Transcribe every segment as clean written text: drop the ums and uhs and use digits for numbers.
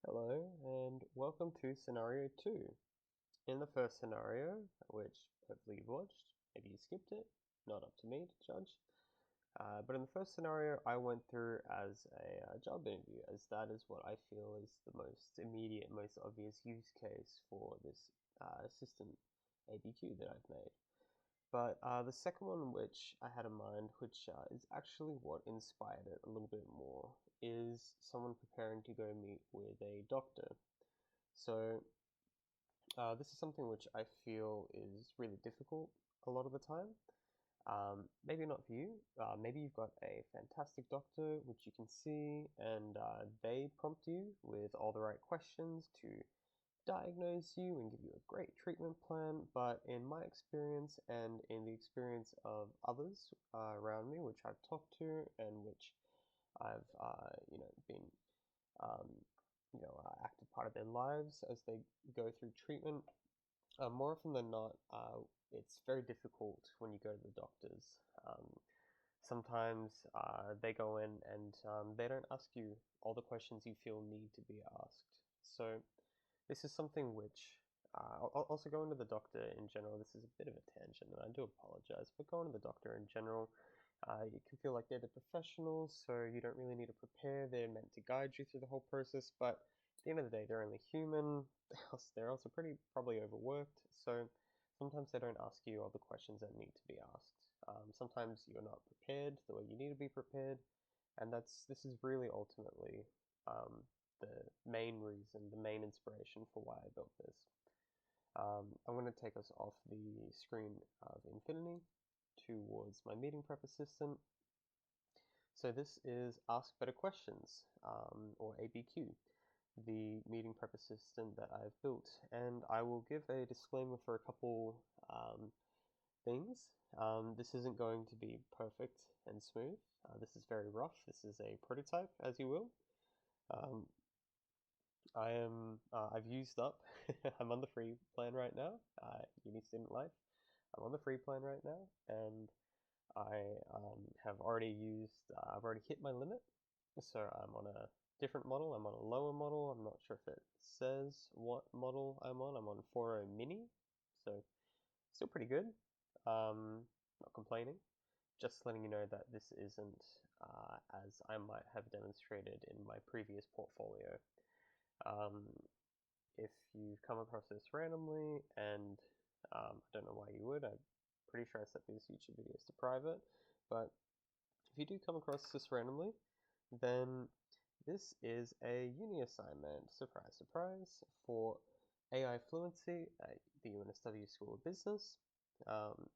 Hello, and welcome to scenario 2. In the first scenario, which hopefully you've watched, maybe you skipped it, not up to me to judge. But in the first scenario, I went through as a job interview, as that is what I feel is the most immediate, most obvious use case for this assistant ABQ that I've made. But the second one, which I had in mind, which is actually what inspired it a little bit more, is someone preparing to go meet with a doctor. So this is something which I feel is really difficult a lot of the time. Maybe not for you. Maybe you've got a fantastic doctor which you can see, and they prompt you with all the right questions to diagnose you and give you a great treatment plan. But in my experience and in the experience of others around me, which I've talked to and which I've been um, active part of their lives as they go through treatment. More often than not, it's very difficult when you go to the doctors. Sometimes they go in and they don't ask you all the questions you feel need to be asked. So this is something which also going to the doctor in general. This is a bit of a tangent, and I do apologize. But going to the doctor in general, you can feel like they're the professionals, so you don't really need to prepare. They're meant to guide you through the whole process, but at the end of the day, they're only human. They're also pretty probably overworked, so sometimes they don't ask you all the questions that need to be asked. Sometimes you're not prepared the way you need to be prepared, and this is really ultimately the main reason, the main inspiration for why I built this. I'm going to take us off the screen of Infinity towards my meeting prep assistant. So this is Ask Better Questions, or ABQ, the meeting prep assistant that I've built. And I will give a disclaimer for a couple things. This isn't going to be perfect and smooth. This is very rough. This is a prototype, as you will. Um, I've used up, I'm on the free plan right now, uni student life. I'm on the free plan right now, and I have already I've already hit my limit. So I'm on a different model. I'm on a lower model. I'm not sure if it says what model I'm on. I'm on 4.0 mini, so still pretty good. Not complaining. Just letting you know that this isn't as I might have demonstrated in my previous portfolio. Um, if you've come across this randomly, and I don't know why you would, I'm pretty sure I set these YouTube videos to private, but if you do come across this randomly, then this is a uni assignment, surprise, surprise, for AI Fluency at the UNSW School of Business. Um,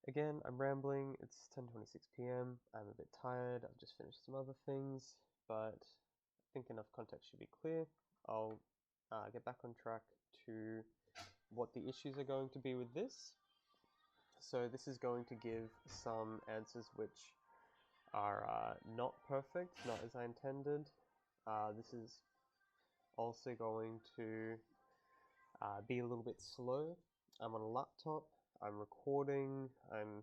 Again, I'm rambling, it's 10:26 p.m, I'm a bit tired, I've just finished some other things, but I think enough context should be clear. I'll get back on track to what the issues are going to be with this. So this is going to give some answers which are not perfect, not as I intended. This is also going to be a little bit slow. I'm on a laptop, I'm recording, I'm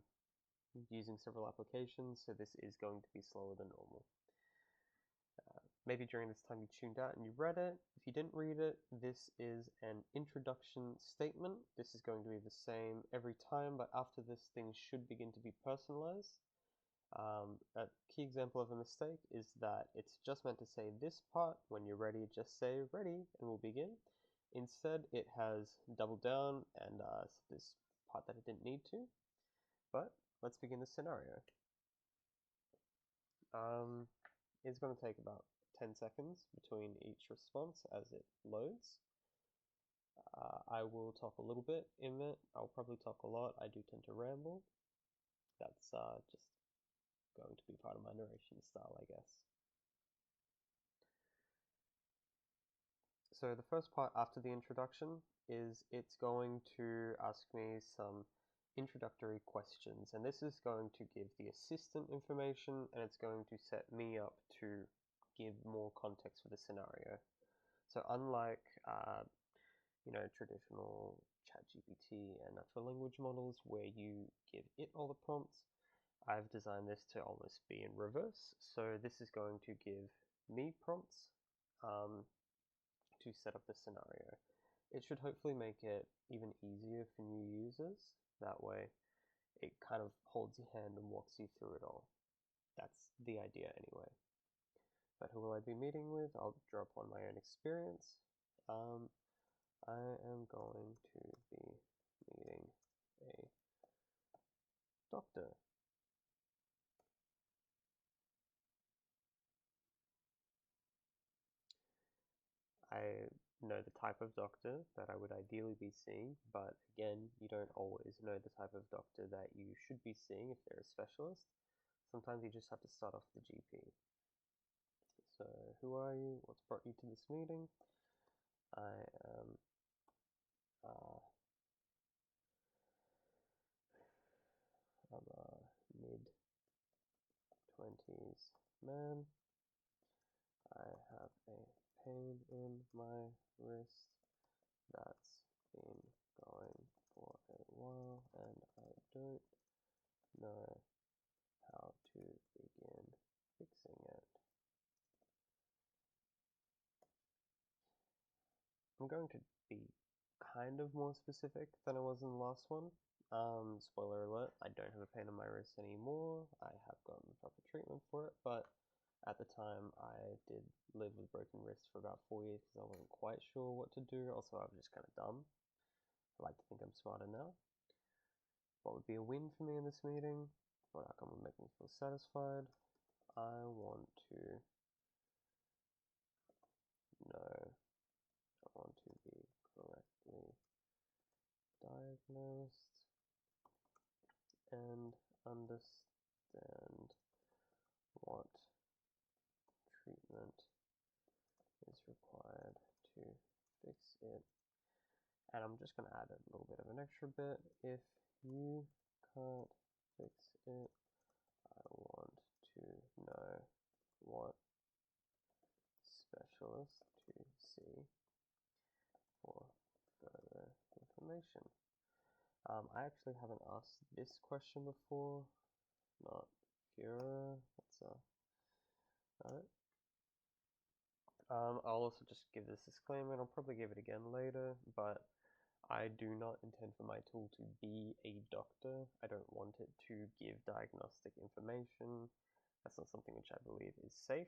using several applications, so this is going to be slower than normal. Maybe during this time you tuned out and you read it. If you didn't read it, this is an introduction statement. This is going to be the same every time, but after this, things should begin to be personalized. A key example of a mistake is that it's just meant to say this part. When you're ready, just say ready and we'll begin. Instead, it has doubled down and this part that it didn't need to. But let's begin the scenario. It's going to take about 10 seconds between each response as it loads. I will talk a little bit in it. I'll probably talk a lot. I do tend to ramble. That's just going to be part of my narration style, I guess. So the first part after the introduction is it's going to ask me some introductory questions, and this is going to give the assistant information, and it's going to set me up to give more context for the scenario. So unlike traditional ChatGPT and natural language models where you give it all the prompts, I've designed this to almost be in reverse. So this is going to give me prompts, to set up the scenario. It should hopefully make it even easier for new users. That way it kind of holds your hand and walks you through it all. That's the idea anyway. But who will I be meeting with? I'll draw upon my own experience. I am going to be meeting a doctor. I know the type of doctor that I would ideally be seeing, but again, you don't always know the type of doctor that you should be seeing if they're a specialist. Sometimes you just have to start off the GP. So, who are you? What's brought you to this meeting? I am I'm a mid-20s man. I have a pain in my wrist that's been going for a while, and I don't know how to begin fixing it. I'm going to be kind of more specific than I was in the last one. Spoiler alert, I don't have a pain in my wrist anymore. I have gotten the proper treatment for it, but at the time I did live with a broken wrist for about 4 years because I wasn't quite sure what to do. Also, I was just kind of dumb. I like to think I'm smarter now. What would be a win for me in this meeting? What outcome would make me feel satisfied? I want to know, I want to be correctly diagnosed and understand what treatment is required to fix it. And I'm just going to add a little bit of an extra bit. If you can't fix it, I want to know what specialist to see for further information. I actually haven't asked this question before. Not sure. That's alright. I'll also just give this disclaimer, and I'll probably give it again later, but I do not intend for my tool to be a doctor. I don't want it to give diagnostic information. That's not something which I believe is safe.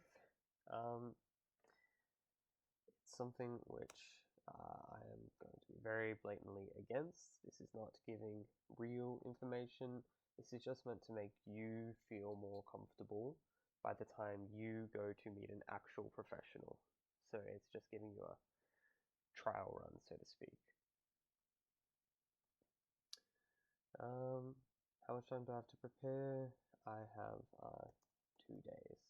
It's something which I am going to be very blatantly against. This is not giving real information. This is just meant to make you feel more comfortable by the time you go to meet an actual professional. So it's just giving you a trial run, so to speak. How much time do I have to prepare? I have 2 days.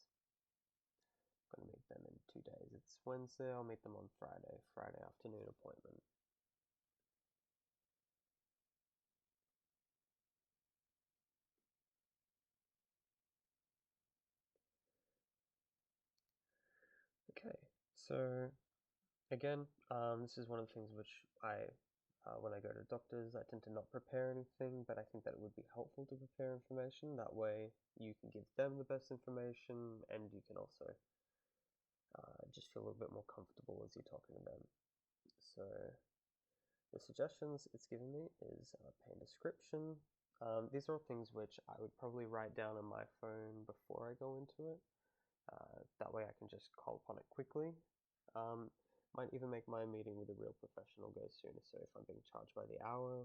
I'm going to meet them in 2 days. It's Wednesday, I'll meet them on Friday afternoon appointment. Okay, so again, this is one of the things which when I go to doctors, I tend to not prepare anything, but I think that it would be helpful to prepare information. That way you can give them the best information, and you can also just feel a little bit more comfortable as you're talking to them. So the suggestions it's given me is pain description. These are all things which I would probably write down on my phone before I go into it. That way I can just call upon it quickly. Might even make my meeting with a real professional go sooner, so if I'm being charged by the hour,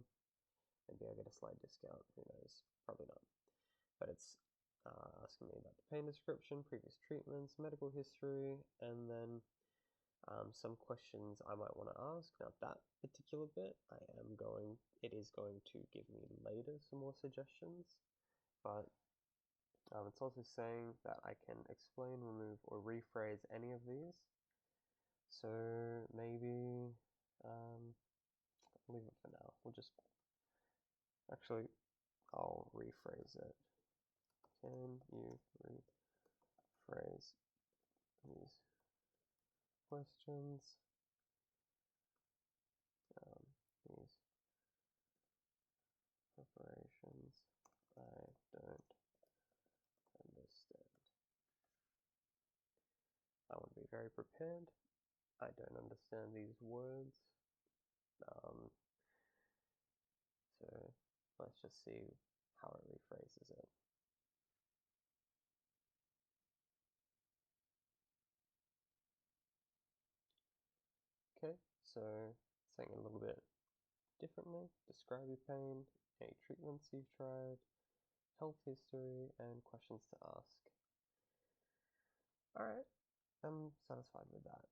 maybe I get a slight discount, who knows, probably not. But it's asking me about the pain description, previous treatments, medical history, and then some questions I might want to ask. Now that particular bit, it is going to give me later some more suggestions, but it's also saying that I can explain, remove, or rephrase any of these. So maybe I'll leave it for now. I'll rephrase it. Can you rephrase these questions? These preparations I don't understand. I want to be very prepared. I don't understand these words. Um, so let's just see how it rephrases it. Okay, so saying it a little bit differently. Describe your pain, any treatments you've tried, health history, and questions to ask. Alright, I'm satisfied with that.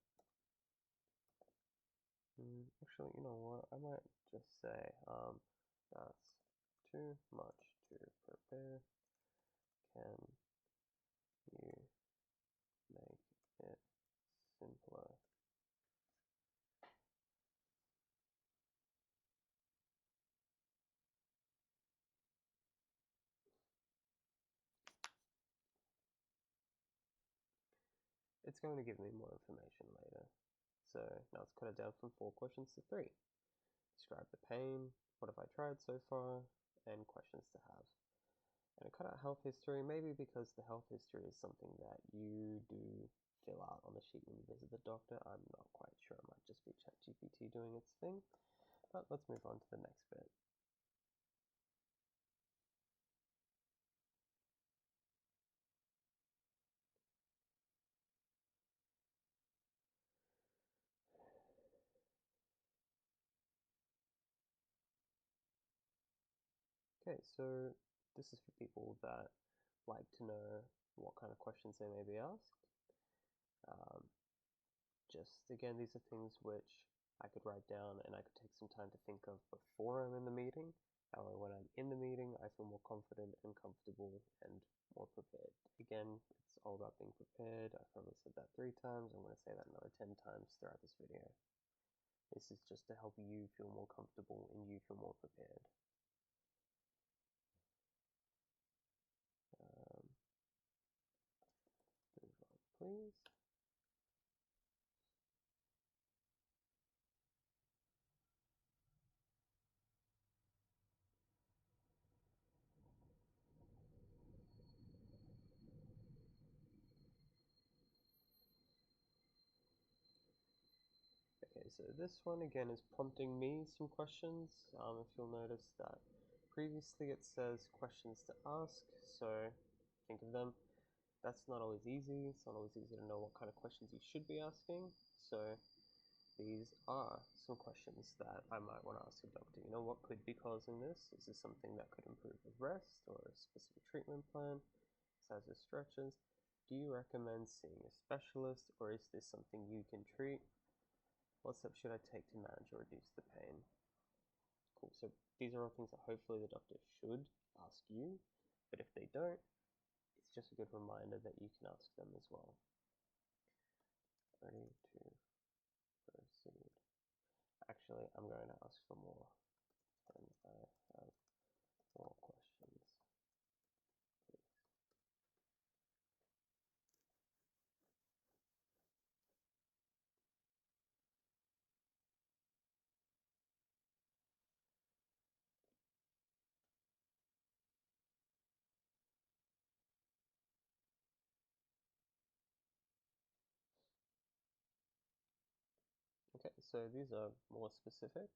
Actually, you know what? I might just say, that's too much to prepare. Can you make it simpler? It's going to give me more information later. So now let's cut it down from 4 questions to 3. Describe the pain, what have I tried so far, and questions to have. And I cut out health history, maybe because the health history is something that you do fill out on the sheet when you visit the doctor. I'm not quite sure, it might just be ChatGPT doing its thing. But let's move on to the next bit. Okay, so this is for people that like to know what kind of questions they may be asked. Just again, these are things which I could write down and I could take some time to think of before I'm in the meeting. However, when I'm in the meeting, I feel more confident and comfortable and more prepared. Again, it's all about being prepared. I've probably said that 3 times. I'm going to say that another 10 times throughout this video. This is just to help you feel more comfortable and you feel more prepared. Move on, please. Okay, so this one again is prompting me some questions. If you'll notice that previously it says questions to ask, so think of them. That's not always easy. It's not always easy to know what kind of questions you should be asking. So these are some questions that I might want to ask the doctor. You know, what could be causing this? Is this something that could improve with rest or a specific treatment plan? Size of stretches? Do you recommend seeing a specialist, or is this something you can treat? What steps should I take to manage or reduce the pain? Cool, so these are all things that hopefully the doctor should ask you, but if they don't, it's just a good reminder that you can ask them as well. Ready to proceed. Actually, I'm going to ask for more, and I have more questions, please. Okay, so these are more specific.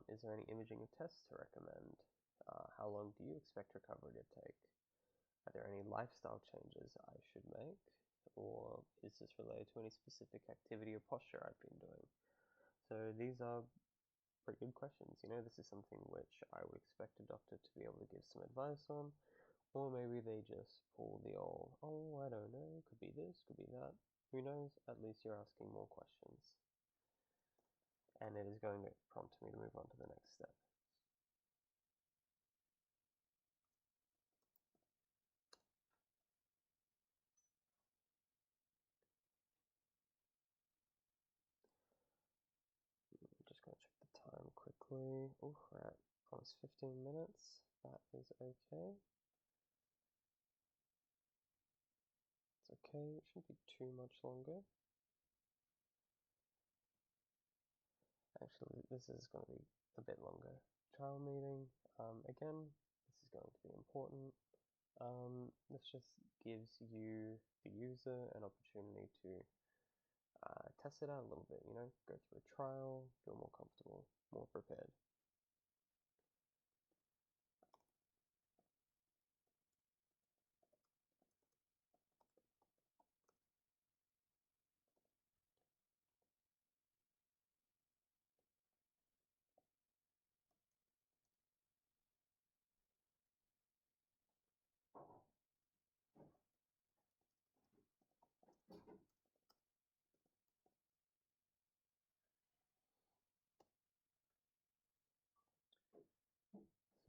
Is there any imaging or tests to recommend? How long do you expect recovery to take? Are there any lifestyle changes I should make? Or is this related to any specific activity or posture I've been doing? So these are pretty good questions. You know, this is something which I would expect a doctor to be able to give some advice on. Or maybe they just pull the old, oh, I don't know, could be this, could be that. Who knows? At least you're asking more questions. And it is going to prompt me to move on to the next step. I'm just going to check the time quickly. Oh, we're at almost 15 minutes. That is okay. It's okay, it shouldn't be too much longer. Actually, this is going to be a bit longer. Trial meeting, again, this is going to be important. This just gives you, the user, an opportunity to test it out a little bit, you know, go through a trial, feel more comfortable, more prepared.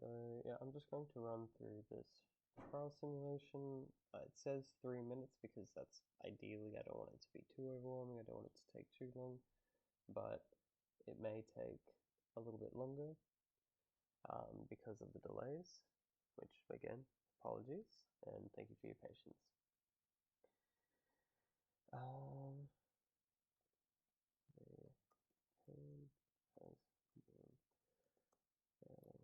So yeah, I'm just going to run through this trial simulation. It says 3 minutes because that's ideally, I don't want it to be too overwhelming, I don't want it to take too long, but it may take a little bit longer because of the delays, which again, apologies, and thank you for your patience. The pain has been fairly.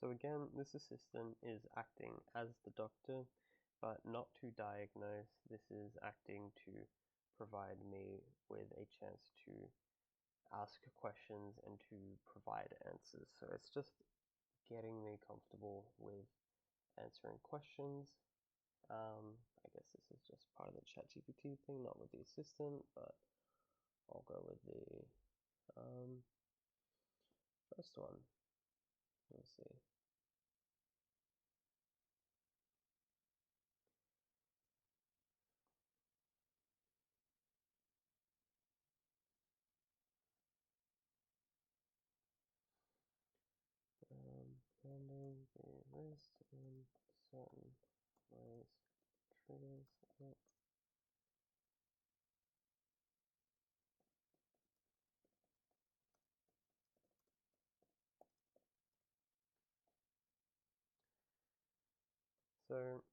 So again, this assistant is acting as the doctor, but not to diagnose. This is acting to provide me with a chance to ask questions and to provide answers. So it's just getting me comfortable with answering questions. I guess this is just part of the ChatGPT thing, not with the assistant, but I'll go with the first one. Let's see. Handling the wrist in certain ways triggers it. So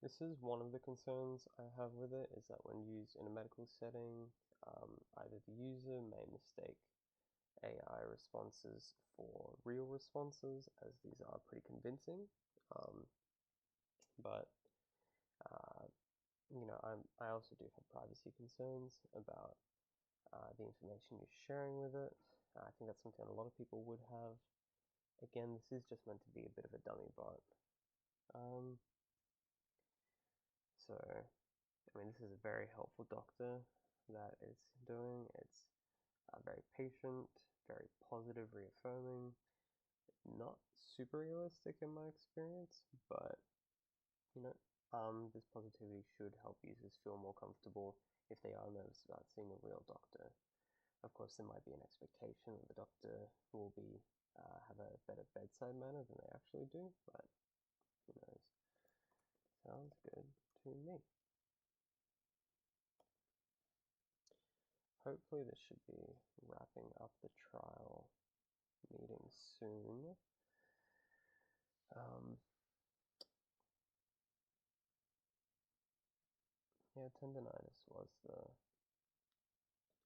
this is one of the concerns I have with it, is that when used in a medical setting, either the user may mistake AI responses for real responses, as these are pretty convincing. But you know, I also do have privacy concerns about the information you're sharing with it. I think that's something a lot of people would have. Again, this is just meant to be a bit of a dummy bot. So, I mean, this is a very helpful doctor that it's doing. It's very patient, very positive, reaffirming. Not super realistic in my experience, but you know, this positivity should help users feel more comfortable if they are nervous about seeing a real doctor. Of course, there might be an expectation that the doctor will be have a better bedside manner than they actually do, but who knows? Sounds good to me. Hopefully this should be wrapping up the trial meeting soon. Yeah, tendonitis was the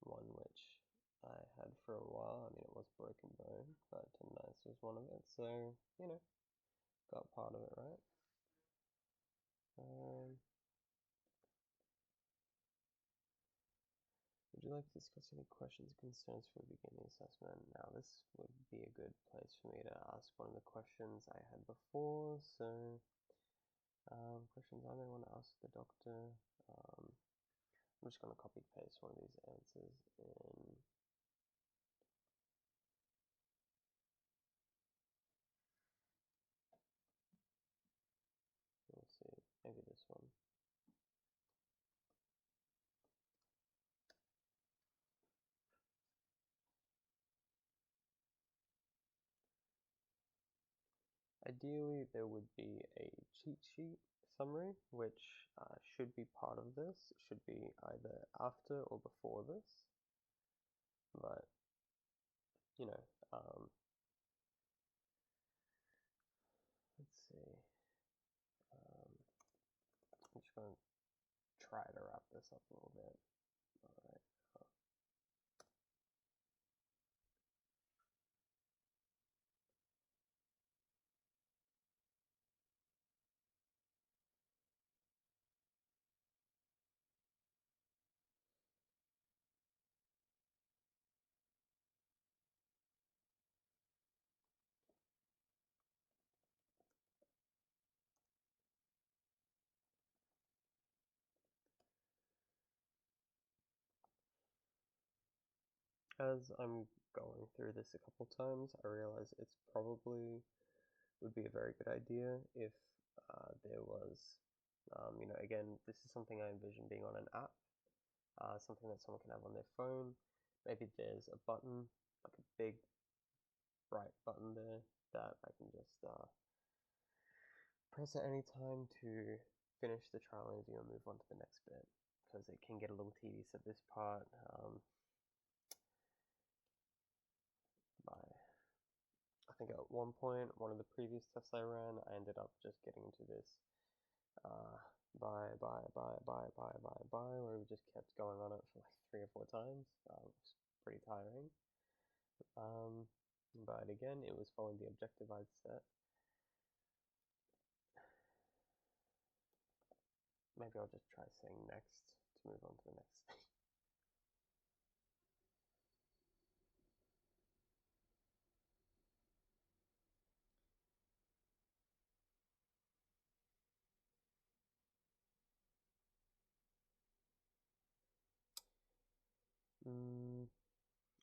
one which I had for a while. I mean, it was broken bone, but tendonitis was one of it. So, you know, got part of it right. Would you like to discuss any questions or concerns for the beginning assessment? Now, this would be a good place for me to ask one of the questions I had before. So, questions I may want to ask the doctor. I'm just going to copy paste one of these answers in. Let's see, maybe this one. Ideally, there would be a cheat sheet summary, which should be part of this. It should be either after or before this, but you know, let's see. I'm just going to try to wrap this up a little bit. All right. As I'm going through this a couple times, I realize it's probably would be a very good idea if there was, again, this is something I envision being on an app, something that someone can have on their phone. Maybe there's a button, like a big bright button there that I can just press at any time to finish the trial interview and move on to the next bit, because it can get a little tedious at this part. I think at one point, one of the previous tests I ran, I ended up just getting into this buy, where we just kept going on it for like 3 or 4 times. It was pretty tiring. But again, it was following the objective I'd set. Maybe I'll just try saying next to move on to the next thing.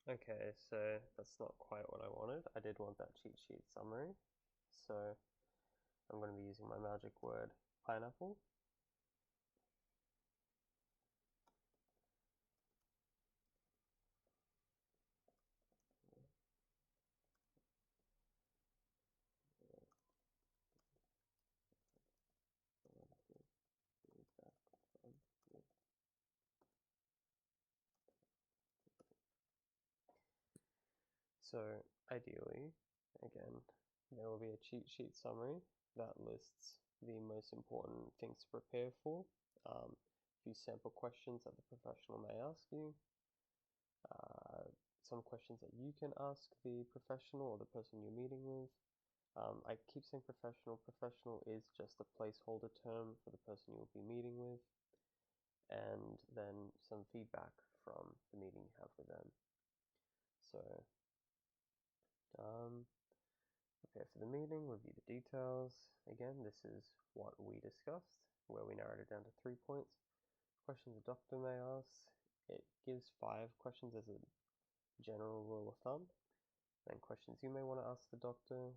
Okay, so that's not quite what I wanted. I did want that cheat sheet summary. So I'm going to be using my magic word pineapple. So ideally, again, there will be a cheat sheet summary that lists the most important things to prepare for, a few sample questions that the professional may ask you, some questions that you can ask the professional or the person you're meeting with. I keep saying professional. Professional is just a placeholder term for the person you'll be meeting with, and then some feedback from the meeting you have with them. So, prepare for the meeting, review the details. Again, this is what we discussed, where we narrowed it down to 3 points. Questions the doctor may ask. It gives 5 questions as a general rule of thumb. Then questions you may want to ask the doctor.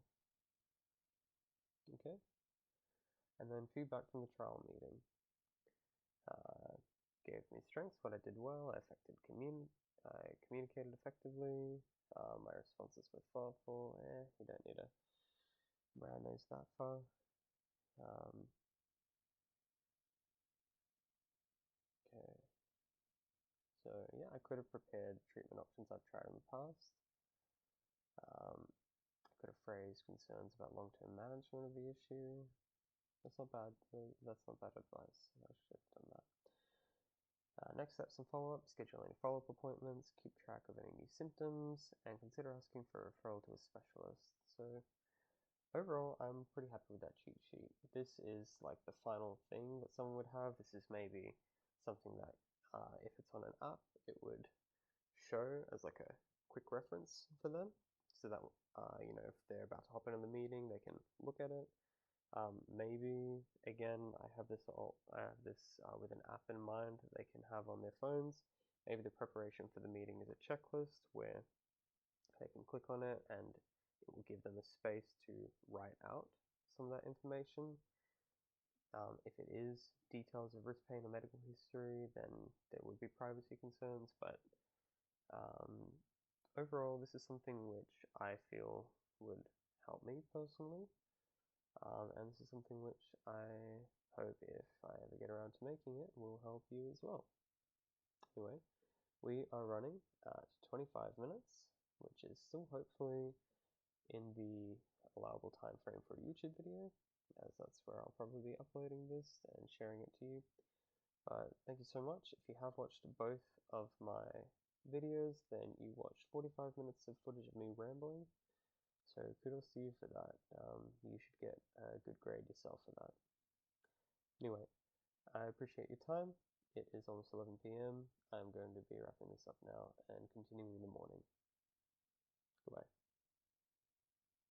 Okay. And then feedback from the trial meeting. Gave me strengths, what I did well, I communicated effectively, my responses were thoughtful. You don't need a brown nose that far. Okay. So yeah, I could have prepared treatment options I've tried in the past. I could have phrased concerns about long-term management of the issue. That's not bad. That's not bad advice. I should have done that. Next steps and follow-up, schedule any follow-up appointments, keep track of any new symptoms, and consider asking for a referral to a specialist. So overall, I'm pretty happy with that cheat sheet. This is like the final thing that someone would have. This is maybe something that, if it's on an app, it would show as like a quick reference for them, so that if they're about to hop into the meeting, they can look at it. Maybe again, I have this with an app in mind that they can have on their phones. Maybe the preparation for the meeting is a checklist where they can click on it and it will give them a space to write out some of that information. If it is details of risk, pain, or medical history, then there would be privacy concerns, but overall, this is something which I feel would help me personally. And this is something which I hope if I ever get around to making it, will help you as well. Anyway, we are running at 25 minutes, which is still hopefully in the allowable time frame for a YouTube video, as that's where I'll probably be uploading this and sharing it to you. But thank you so much. If you have watched both of my videos, then you watched 45 minutes of footage of me rambling. So kudos to you for that. You should get a good grade yourself for that. Anyway, I appreciate your time. It is almost 11 p.m. I'm going to be wrapping this up now and continuing in the morning. Goodbye.